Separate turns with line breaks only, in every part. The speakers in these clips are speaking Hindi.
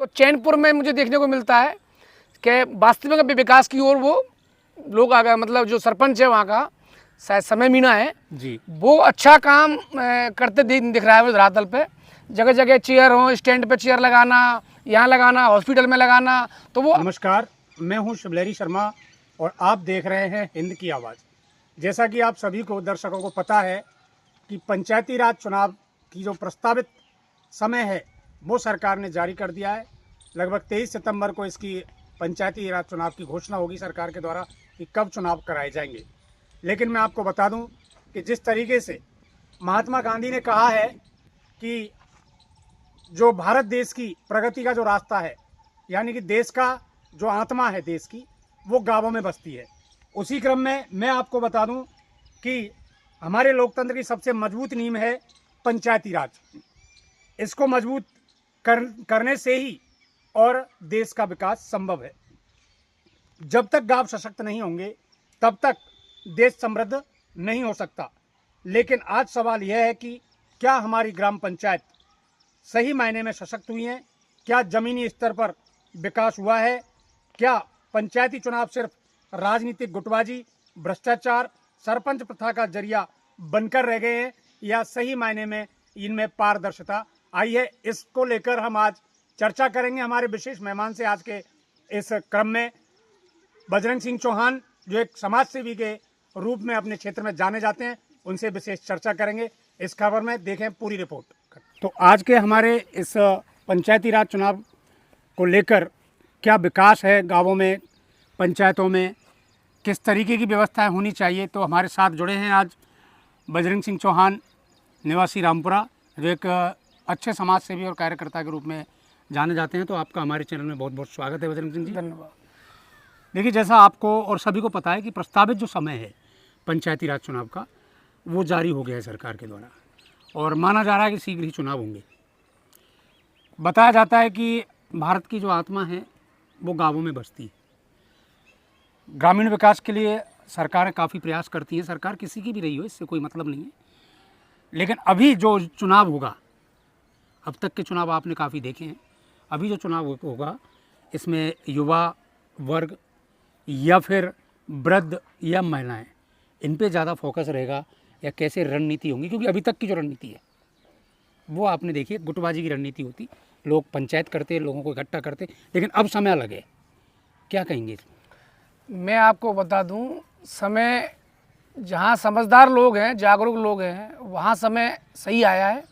तो चैनपुर में मुझे देखने को मिलता है कि वास्तविक विकास की ओर वो लोग आ गए, मतलब जो सरपंच है वहाँ का, शायद समय मीणा है
जी,
वो अच्छा काम करते दिख रहा है। वो धरातल पे जगह जगह चेयर हो, स्टैंड पे चेयर लगाना, यहाँ लगाना, हॉस्पिटल में लगाना, तो वो।
नमस्कार, मैं हूं शिवलहरी शर्मा और आप देख रहे हैं हिंद की आवाज़। जैसा कि आप सभी को दर्शकों को पता है कि पंचायती राज चुनाव की जो प्रस्तावित समय है वो सरकार ने जारी कर दिया है। लगभग 23 सितंबर को इसकी पंचायती राज चुनाव की घोषणा होगी सरकार के द्वारा कि कब चुनाव कराए जाएंगे। लेकिन मैं आपको बता दूं कि जिस तरीके से महात्मा गांधी ने कहा है कि जो भारत देश की प्रगति का जो रास्ता है, यानी कि देश का जो आत्मा है देश की, वो गांवों में बसती है। उसी क्रम में मैं आपको बता दूं कि हमारे लोकतंत्र की सबसे मजबूत नींव है पंचायती राज। इसको मजबूत करने से ही और देश का विकास संभव है। जब तक गांव सशक्त नहीं होंगे तब तक देश समृद्ध नहीं हो सकता। लेकिन आज सवाल यह है कि क्या हमारी ग्राम पंचायत सही मायने में सशक्त हुई हैं? क्या ज़मीनी स्तर पर विकास हुआ है? क्या पंचायती चुनाव सिर्फ राजनीतिक गुटबाजी, भ्रष्टाचार, सरपंच प्रथा का जरिया बनकर रह गए हैं, या सही मायने में इनमें पारदर्शिता आई है? इसको लेकर हम आज चर्चा करेंगे हमारे विशेष मेहमान से। आज के इस क्रम में बजरंग सिंह चौहान, जो एक समाज सेवी के रूप में अपने क्षेत्र में जाने जाते हैं, उनसे विशेष चर्चा करेंगे। इस खबर में देखें पूरी रिपोर्ट। तो आज के हमारे इस पंचायती राज चुनाव को लेकर क्या विकास है गांवों में, पंचायतों में, किस तरीके की व्यवस्थाएं होनी चाहिए, तो हमारे साथ जुड़े हैं आज बजरंग सिंह चौहान, निवासी रामपुरा, जो एक अच्छे समाज सेवी और कार्यकर्ता के रूप में जाने जाते हैं। तो आपका हमारे चैनल में बहुत बहुत स्वागत है बजरंग सिंह जी।
धन्यवाद।
देखिए, जैसा आपको और सभी को पता है कि प्रस्तावित जो समय है पंचायती राज चुनाव का, वो जारी हो गया है सरकार के द्वारा और माना जा रहा है कि शीघ्र ही चुनाव होंगे। बताया जाता है कि भारत की जो आत्मा है वो गांवों में बसती है। ग्रामीण विकास के लिए सरकारें काफ़ी प्रयास करती हैं, सरकार किसी की भी रही हो, इससे कोई मतलब नहीं है। लेकिन अभी जो चुनाव होगा, अब तक के चुनाव आपने काफ़ी देखे हैं, अभी जो चुनाव होगा इसमें युवा वर्ग या फिर वृद्ध या महिलाएं, इन पे ज़्यादा फोकस रहेगा, या कैसे रणनीति होंगी? क्योंकि अभी तक की जो रणनीति है वो आपने देखी है, गुटबाजी की रणनीति होती, लोग पंचायत करते, लोगों को इकट्ठा करते, लेकिन अब समय अलग है। क्या कहेंगे?
मैं आपको बता दूं, समय जहां समझदार लोग हैं, जागरूक लोग हैं, वहां समय सही आया है।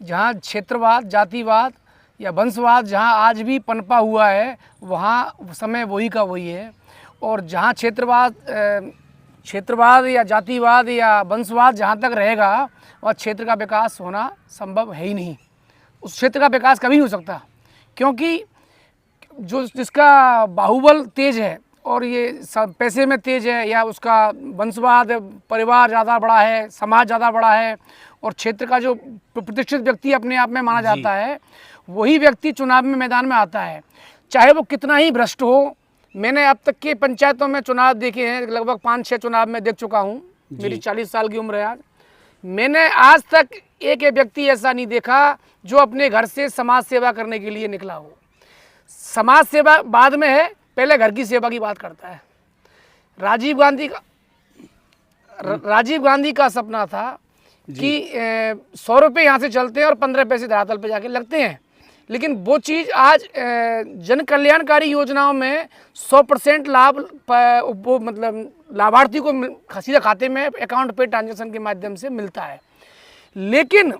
जहां क्षेत्रवाद, जातिवाद या वंशवाद जहां आज भी पनपा हुआ है, वहां समय वही का वही है। और जहां क्षेत्रवाद या जातिवाद या वंशवाद जहाँ तक रहेगा, वह क्षेत्र का विकास होना संभव है ही नहीं। उस क्षेत्र का विकास कभी नहीं हो सकता, क्योंकि जो जिसका बाहुबल तेज है और ये पैसे में तेज है, या उसका वंशवाद, परिवार ज़्यादा बड़ा है, समाज ज़्यादा बड़ा है, और क्षेत्र का जो प्रतिष्ठित व्यक्ति अपने आप में माना जाता है, वही व्यक्ति चुनाव में मैदान में आता है, चाहे वो कितना ही भ्रष्ट हो। मैंने अब तक के पंचायतों में चुनाव देखे हैं, लगभग 5-6 चुनाव में देख चुका हूँ। मेरी 40 साल की उम्र है आज। मैंने आज तक एक व्यक्ति ऐसा नहीं देखा जो अपने घर से समाज सेवा करने के लिए निकला हो। समाज सेवा बाद में है, पहले घर की सेवा की बात करता है। राजीव गांधी का सपना था कि 100 रुपये यहाँ से चलते हैं और 15 पैसे धरातल पे जाके लगते हैं। लेकिन वो चीज़ आज जन कल्याणकारी योजनाओं में 100% लाभ वो मतलब लाभार्थी को सीधा खाते में अकाउंट पे ट्रांजैक्शन के माध्यम से मिलता है। लेकिन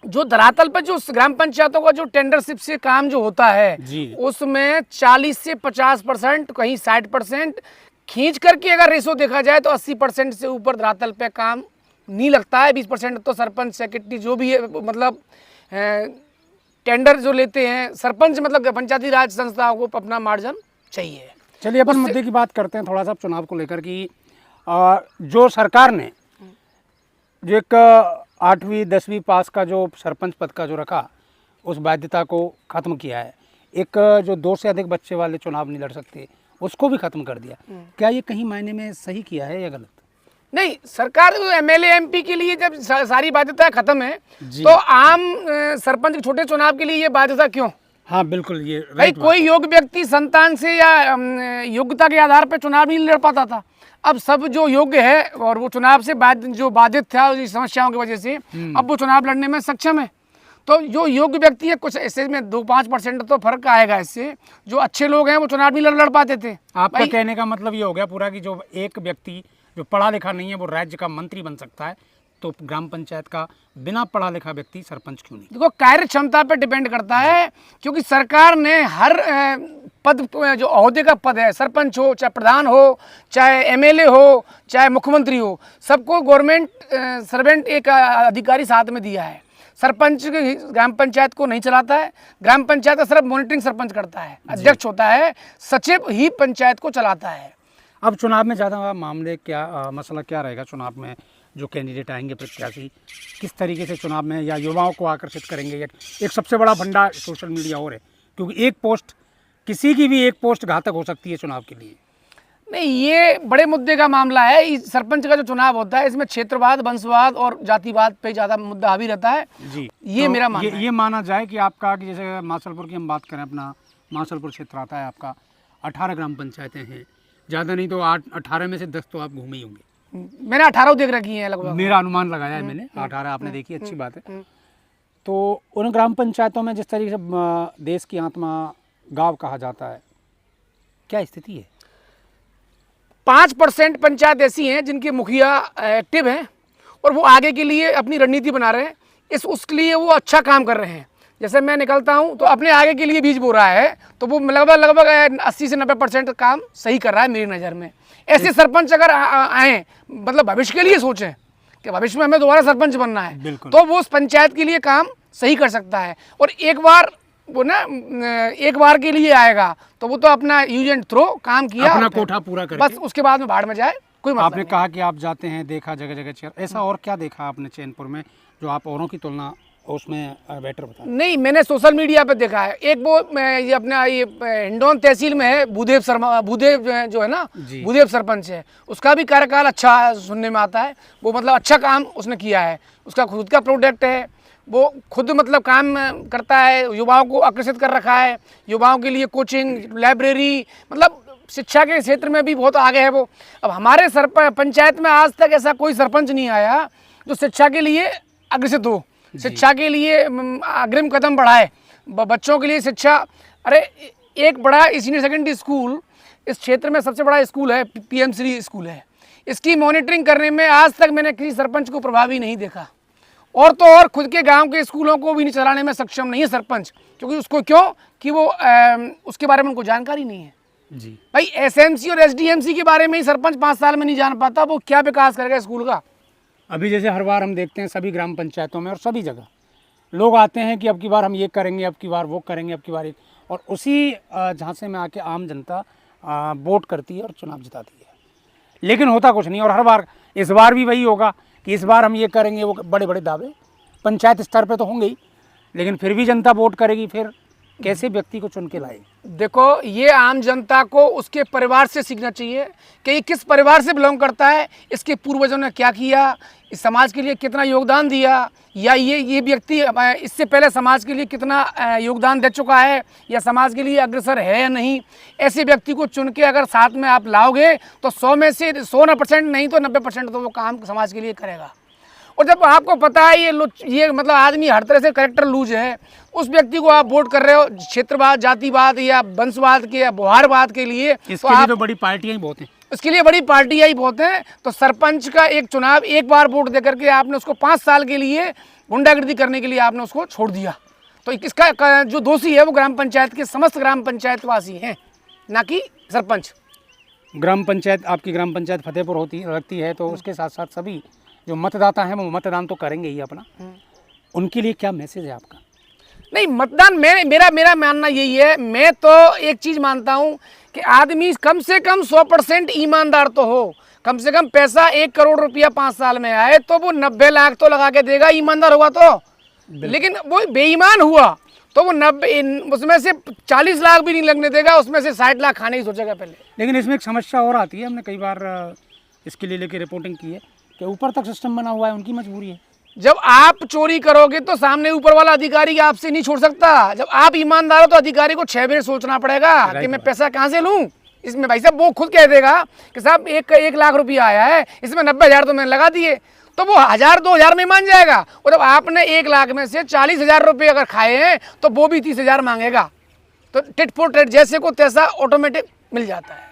जो धरातल पर जो ग्राम पंचायतों का जो टेंडरशिप से काम जो होता है, उसमें 40 से 50%, कहीं 60% खींच करके अगर रेशो देखा जाए तो 80% से ऊपर धरातल पे काम नहीं लगता है। 20% तो सरपंच, सेक्रेटरी जो भी है, मतलब टेंडर जो लेते हैं सरपंच, मतलब पंचायती राज संस्थाओं को अपना मार्जिन चाहिए।
चलिए अपन मुद्दे की बात करते हैं थोड़ा सा चुनाव को लेकर कि जो सरकार ने जो एक 8वीं 10वीं पास का जो सरपंच पद का जो रखा, उस बाध्यता को ख़त्म किया है। एक जो 2 से अधिक बच्चे वाले चुनाव नहीं लड़ सकते, उसको भी ख़त्म कर दिया। क्या ये कहीं मायने में सही किया है या गलत?
नहीं, सरकार MLA MP के लिए जब सारी बाध्यता खत्म है, तो आम सरपंच के छोटे चुनाव के लिए ये बाध्यता क्यों?
हाँ बिल्कुल, ये
भाई
राइट
कोई योग्य व्यक्ति संतान से या योग्यता के आधार पर चुनाव नहीं लड़ पाता था। अब सब जो योग्य है और वो चुनाव से जो बाधित था उस समस्याओं की वजह से अब वो चुनाव लड़ने में सक्षम है। तो जो योग्य व्यक्ति है, कुछ ऐसे में 2-5% तो फर्क आएगा इससे। जो अच्छे लोग हैं वो चुनाव नहीं लड़ पाते थे।
आपका कहने का मतलब ये हो गया पूरा कि जो एक व्यक्ति जो पढ़ा लिखा नहीं है वो राज्य का मंत्री बन सकता है, तो ग्राम पंचायत का बिना पढ़ा लिखा व्यक्ति सरपंच क्यों नहीं?
देखो, कार्य क्षमता पर डिपेंड करता है, क्योंकि सरकार ने हर पद, जो ओहदे का पद है, सरपंच हो चाहे प्रधान हो चाहे एमएलए हो चाहे मुख्यमंत्री हो, सबको गवर्नमेंट सर्वेंट एक अधिकारी साथ में दिया है। सरपंच ग्राम पंचायत को नहीं चलाता है, ग्राम पंचायत का सिर्फ मॉनिटरिंग सरपंच करता है, अध्यक्ष होता है, सचिव ही पंचायत को चलाता है।
अब चुनाव में ज़्यादा मामले क्या मसला क्या रहेगा? चुनाव में जो कैंडिडेट आएंगे प्रत्याशी किस तरीके से चुनाव में या युवाओं को आकर्षित करेंगे? एक सबसे बड़ा फंडा सोशल मीडिया और है, क्योंकि एक पोस्ट, किसी की भी एक पोस्ट घातक हो सकती है चुनाव के लिए।
नहीं, ये बड़े मुद्दे का मामला है। इस सरपंच का जो चुनाव होता है इसमें क्षेत्रवाद, वंशवाद और जातिवाद पे ज़्यादा मुद्दा हावी रहता है
जी।
ये
तो
मेरा मानना है।
ये माना जाए कि आपका, कि जैसे मासलपुर की हम बात करें, अपना मासलपुर क्षेत्र आता है आपका, 18 ग्राम पंचायतें हैं, ज़्यादा नहीं तो 18 में से 10 तो आप घूमे ही होंगे।
मैंने 18 देख रखी है लगभग।
मेरा अनुमान लगाया है मैंने, 18 आपने देखी, अच्छी बात है। तो उन ग्राम पंचायतों में जिस तरीके से देश की आत्मा गाँव कहा जाता है, क्या स्थिति है?
5% पंचायत ऐसी हैं जिनके मुखिया एक्टिव हैं और वो आगे के लिए अपनी रणनीति बना रहे हैं। उसके लिए वो अच्छा काम कर रहे हैं। जैसे मैं निकलता हूँ तो अपने आगे के लिए बीज बो रहा है, तो वो लगभग 80 से 90% काम सही कर रहा है मेरी नज़र में। ऐसे सरपंच अगर आए, मतलब भविष्य के लिए सोचें कि भविष्य में हमें दोबारा सरपंच बनना है, तो वो उस पंचायत के लिए काम सही कर सकता है। और एक बार के लिए आएगा तो वो तो अपना यूज एंड थ्रो काम किया,
अपना कोठा पूरा करके
बस उसके बाद में बाढ़ में जाए, कोई मतलब
आपने कहा कि आप जाते हैं, देखा जगह जगह चेयर, ऐसा और क्या देखा आपने चैनपुर में जो आप औरों की तुलना उसमें बेटर बता?
नहीं, मैंने सोशल मीडिया पे देखा है। एक वो ये अपना ये हिंडौन तहसील में है भूदेव जो है ना, भूदेव सरपंच है, उसका भी कार्यकाल अच्छा सुनने में आता है। वो मतलब अच्छा काम उसने किया है, उसका खुद का प्रोडक्ट है, वो खुद मतलब काम करता है, युवाओं को आकर्षित कर रखा है, युवाओं के लिए कोचिंग, लाइब्रेरी, मतलब शिक्षा के क्षेत्र में भी बहुत आगे है वो। अब हमारे पंचायत में आज तक ऐसा कोई सरपंच नहीं आया जो शिक्षा के लिए अग्रसित हो, शिक्षा के लिए अग्रिम कदम बढ़ाए, बच्चों के लिए शिक्षा। अरे एक बड़ा सीनियर सेकेंडरी स्कूल इस क्षेत्र में सबसे बड़ा स्कूल है, पीएमसी स्कूल है, इसकी मॉनिटरिंग करने में आज तक मैंने किसी सरपंच को प्रभावी नहीं देखा। और तो और खुद के गांव के स्कूलों को भी नहीं चलाने में सक्षम नहीं है सरपंच, क्योंकि उसको कि वो उसके बारे में उनको जानकारी नहीं है।
जी
भाई, एसएमसी और एसडीएमसी के बारे में ही सरपंच 5 साल में नहीं जान पाता, वो क्या विकास करेगा स्कूल का?
अभी जैसे हर बार हम देखते हैं सभी ग्राम पंचायतों में और सभी जगह लोग आते हैं कि अब की बार हम ये करेंगे, अब की बार वो करेंगे, अब की बार और उसी झांसे में आके आम जनता वोट करती है और चुनाव जिताती है, लेकिन होता कुछ नहीं। और हर बार, इस बार भी वही होगा कि इस बार हम ये करेंगे, वो बड़े बड़े दावे पंचायत स्तर पे तो होंगे ही, लेकिन फिर भी जनता वोट करेगी। फिर कैसे व्यक्ति को चुन के लाए?
देखो, ये आम जनता को उसके परिवार से सीखना चाहिए कि ये किस परिवार से बिलोंग करता है, इसके पूर्वजों ने क्या किया, इस समाज के लिए कितना योगदान दिया, या ये व्यक्ति इससे पहले समाज के लिए कितना योगदान दे चुका है, या समाज के लिए अग्रसर है या नहीं। ऐसे व्यक्ति को चुन के अगर साथ में आप लाओगे तो 100 में से 100% नहीं तो 90% तो वो काम समाज के लिए करेगा। और जब आपको पता है ये मतलब आदमी हर तरह से करेक्टर लूज है, उस व्यक्ति को आप वोट कर रहे हो क्षेत्रवाद, जातिवाद या वंशवाद के या बोहारवाद के लिए,
इसके लिए तो बड़ी पार्टियां ही बहुत हैं,
इसके लिए बड़ी पार्टियां ही बहुत हैं। तो सरपंच का एक चुनाव, एक बार वोट दे करके आपने उसको 5 साल के लिए गुंडागर्दी करने के लिए आपने उसको छोड़ दिया, तो इसका जो दोषी है वो ग्राम पंचायत के समस्त ग्राम पंचायत वासी हैं, ना कि सरपंच।
ग्राम पंचायत, आपकी ग्राम पंचायत फतेहपुर लगती है, तो उसके साथ साथ सभी जो मतदाता हैं वो मतदान तो करेंगे ही अपना, उनके लिए क्या मैसेज है आपका?
नहीं, मतदान मेरा मानना यही है, मैं तो एक चीज़ मानता हूँ कि आदमी कम से कम 100% ईमानदार तो हो। कम से कम पैसा 1 करोड़ रुपया 5 साल में आए तो वो 90 लाख तो लगा के देगा, ईमानदार हुआ तो। लेकिन वो बेईमान हुआ तो वो 90, उसमें से 40 लाख भी नहीं लगने देगा, उसमें से 60 लाख खाने की सोचेगा पहले।
लेकिन इसमें एक समस्या और आती है, हमने कई बार इसके लिए लेके रिपोर्टिंग की है कि ऊपर तक सिस्टम बना हुआ है, उनकी मजबूरी है।
जब आप चोरी करोगे तो सामने ऊपर वाला अधिकारी आपसे नहीं छोड़ सकता। जब आप ईमानदार हो तो अधिकारी को 6 मिनट सोचना पड़ेगा कि मैं पैसा कहाँ से लूँ। इसमें भाई साहब वो खुद कह देगा कि साहब 1 लाख रुपया आया है, इसमें 90,000 तो मैंने लगा दिए, तो वो 1,000-2,000 में मान जाएगा। और जब आपने 1 लाख में से 40,000 रुपये अगर खाए हैं तो वो भी 30,000 मांगेगा। तो टिट फॉर टेट जैसे को तैसा ऑटोमेटिक मिल जाता है।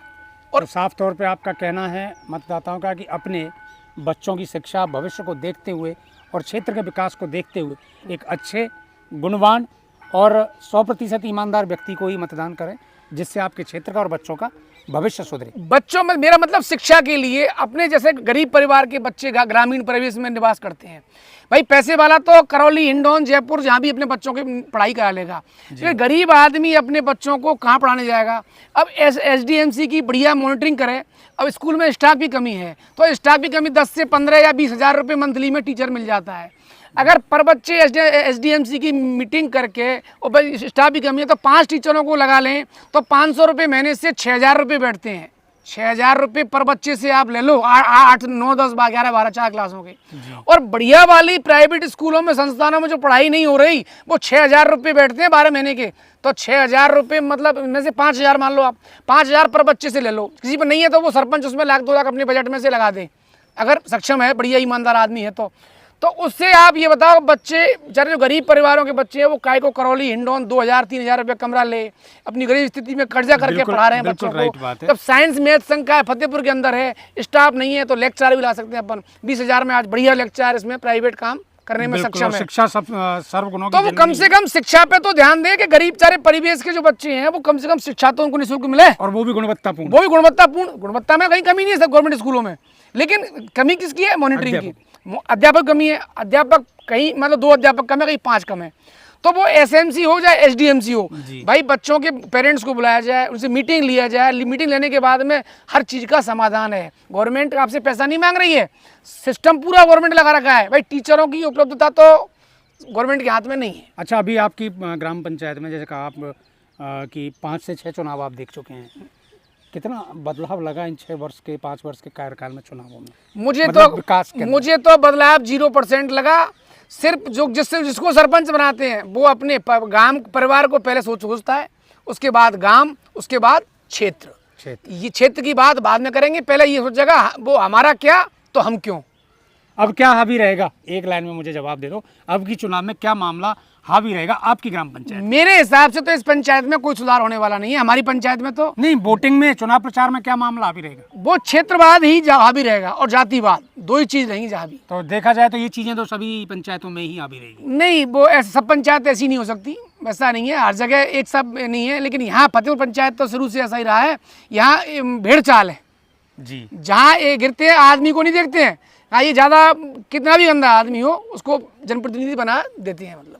और तो साफ तौर पे आपका कहना है मतदाताओं का कि अपने बच्चों की शिक्षा भविष्य को देखते हुए और क्षेत्र के विकास को देखते हुए एक अच्छे गुणवान और 100% ईमानदार व्यक्ति को ही मतदान करें, जिससे आपके क्षेत्र का और बच्चों का भविष्य सुधरे।
बच्चों में मेरा मतलब शिक्षा के लिए अपने जैसे गरीब परिवार के बच्चे ग्रामीण परिवेश में निवास करते हैं, भाई पैसे वाला तो करौली, हिंडौन, जयपुर जहाँ भी अपने बच्चों की पढ़ाई करा लेगा। तो गरीब आदमी अपने बच्चों को कहाँ पढ़ाने जाएगा। अब SDMC की बढ़िया मॉनिटरिंग करे। अब स्कूल में स्टाफ की कमी है तो स्टाफ की कमी 10 से 15 या 20,000 रुपये मंथली में टीचर मिल जाता है। अगर पर बच्चे SDMC की मीटिंग करके और भाई स्टाफ की कमी है तो 5 टीचरों को लगा लें तो 500 रुपये महीने से 6,000 रुपये बैठते हैं। 6,000 रुपये पर बच्चे से आप ले लो, 8, 9, 10, 11, 12 4 क्लासों के। और बढ़िया वाली प्राइवेट स्कूलों में, संस्थानों में जो पढ़ाई नहीं हो रही वो 6,000 रुपये बैठते हैं 12 महीने के। तो 6,000 रुपये मतलब इनमें से 5,000 मान लो आप, 5,000 पर बच्चे से ले लो। किसी पर नहीं है तो वो सरपंच उसमें 1,00,000-2 लाख अपने बजट में से लगा दे, अगर सक्षम है, बढ़िया ईमानदार आदमी है तो उससे आप ये बताओ बच्चे बेचारे जो गरीब परिवारों के बच्चे हैं वो काय को करौली, हिंडौन 2,000-3,000 रुपये कमरा ले अपनी गरीब स्थिति में कर्जा करके पढ़ा रहे हैं बच्चों को। तब साइंस मैथ संघ का है, फतेहपुर के अंदर है, स्टाफ नहीं है तो लेक्चर भी ला सकते हैं अपन। 20,000 में आज बढ़िया लेक्चर इसमें प्राइवेट काम करने में सक्षम है।
शिक्षा सर्वगुणों
तो वो कम से कम शिक्षा पे तो ध्यान दे कि गरीब सारे परिवेश के जो बच्चे हैं वो कम से कम शिक्षा तो उनको निःशुल्क मिले,
और वो भी गुणवत्तापूर्ण।
गुणवत्ता में कहीं कमी नहीं है गवर्नमेंट स्कूलों में। लेकिन कमी किसकी है? मॉनिटरिंग की। अध्यापक कमी है, अध्यापक कहीं मतलब 2 अध्यापक कम है, कहीं 5 कम है। तो वो SMC हो चाहे SDMC हो, भाई बच्चों के पेरेंट्स को बुलाया जाए, उनसे मीटिंग लिया जाए। मीटिंग लेने के बाद में हर चीज़ का समाधान है। गवर्नमेंट आपसे पैसा नहीं मांग रही है, सिस्टम पूरा गवर्नमेंट लगा रखा है। भाई टीचरों की उपलब्धता तो गवर्नमेंट के हाथ में नहीं है।
अच्छा, अभी आपकी ग्राम पंचायत में जैसे कहा आप कि 5 से 6 चुनाव आप देख चुके हैं, कितना बदलाव लगा इन 6 वर्ष के 5 वर्ष के कार्यकाल में चुनावों में?
मुझे तो बदलाव 0% लगा। सिर्फ जिसको सरपंच बनाते हैं वो अपने गांव परिवार को पहले सोचता है, उसके बाद गांव, उसके बाद क्षेत्र। ये क्षेत्र की बात बाद में करेंगे, पहले ये सोचेगा वो हमारा क्या तो हम क्यों।
अब क्या हावी रहेगा, एक लाइन में मुझे जवाब दे दो, अब की चुनाव में क्या मामला हावी रहेगा आपकी ग्राम पंचायत?
मेरे हिसाब से तो इस पंचायत में कोई सुधार होने वाला नहीं है। हमारी पंचायत में तो
नहीं, वोटिंग में, चुनाव प्रचार में क्या मामला हावी रहेगा?
वो क्षेत्रवाद ही हावी रहेगा और जातिवाद, 2 ही चीज रहेंगी हावी।
तो देखा जाए तो ये चीजें तो सभी पंचायतों में ही हावी रहेगी।
नहीं, वो सब पंचायत ऐसी नहीं हो सकती, वैसा नहीं है, हर जगह एक सब नहीं है। लेकिन यहाँ फतेहपुर पंचायत तो शुरू से ऐसा ही रहा है। यहाँ भेड़ चाल है
जी,
जहाँ ये गिरते हैं आदमी को नहीं देखते हैं। हाँ, ये ज़्यादा कितना भी गंदा आदमी हो उसको जनप्रतिनिधि बना देते हैं। मतलब